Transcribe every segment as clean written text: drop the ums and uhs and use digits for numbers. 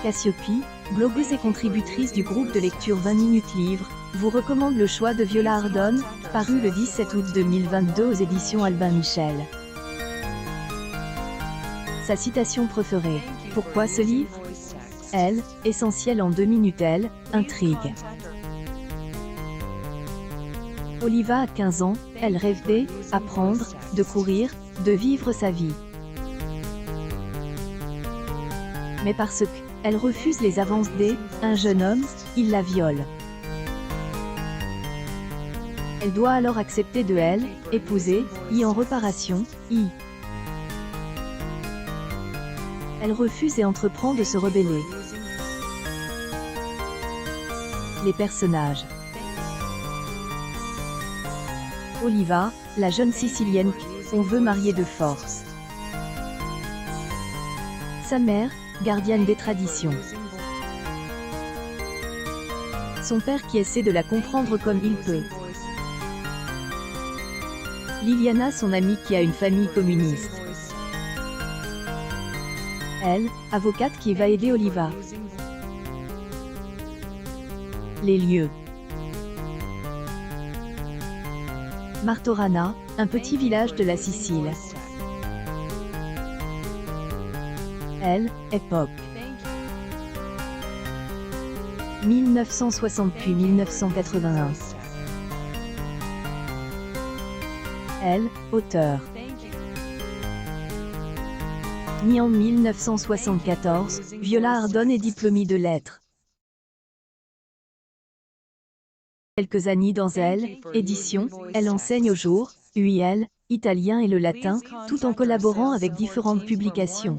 Cassiope, blogueuse et contributrice du groupe de lecture 20 minutes livre, vous recommande le choix de Viola Ardone, paru le 17 août 2022 aux éditions Albin Michel. Sa citation préférée. Pourquoi ce livre? Elle, essentielle en 2 minutes. Elle, intrigue. Oliva a 15 ans, elle rêve d'apprendre, de courir, de vivre sa vie. Mais parce qu'elle refuse les avances un jeune homme, il la viole. Elle doit alors accepter de épouser, en réparation, Elle refuse et entreprend de se rebeller. Les personnages. Oliva, la jeune Sicilienne qu'on veut marier de force. Sa mère, gardienne des traditions. Son père qui essaie de la comprendre comme il peut. Liliana, son amie qui a une famille communiste. Elle, avocate qui va aider Oliva. Les lieux. Martorana, un petit village de la Sicile. Elle, époque. 1960-1981. Elle, auteur. Née en 1974, Viola Ardone est diplômée de lettres. Quelques années dans Elle, édition, elle enseigne au jour, UIL, italien et le latin, tout en collaborant avec différentes publications.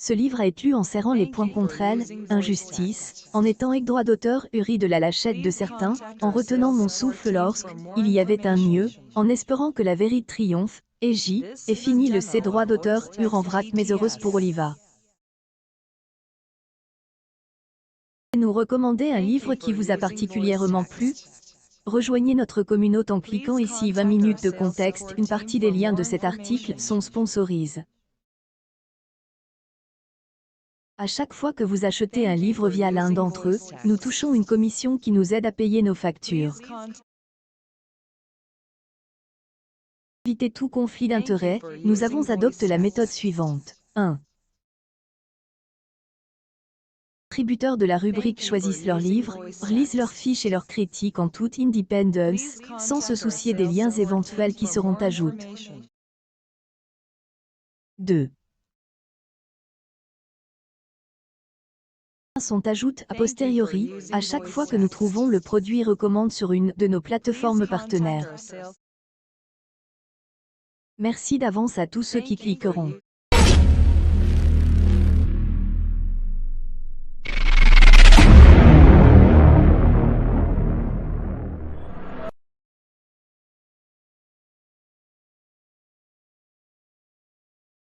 Ce livre a été lu en serrant les poings contre elle, injustice, en étant avec droit d'auteur uri de la lâchette de certains, en retenant mon souffle lorsqu'il y avait un mieux, en espérant que la vérité triomphe, et fini le ses droits d'auteur en vrac mais heureuse pour Oliva. Nous recommander un livre qui vous a particulièrement plu? Rejoignez notre communauté en cliquant ici 20 minutes de contexte. Une partie des liens de cet article sont sponsorisés. À chaque fois que vous achetez un livre via l'un d'entre eux, nous touchons une commission qui nous aide à payer nos factures. Pour éviter tout conflit d'intérêts, nous avons adopté la méthode suivante. 1. Les contributeurs de la rubrique choisissent leurs livres, lisent leurs fiches et leurs critiques en toute indépendance, sans se soucier des liens éventuels qui seront ajoutés. 2. Sont ajoutés a posteriori, à chaque fois que nous trouvons le produit recommande sur une de nos plateformes partenaires. Merci d'avance à tous ceux qui cliqueront.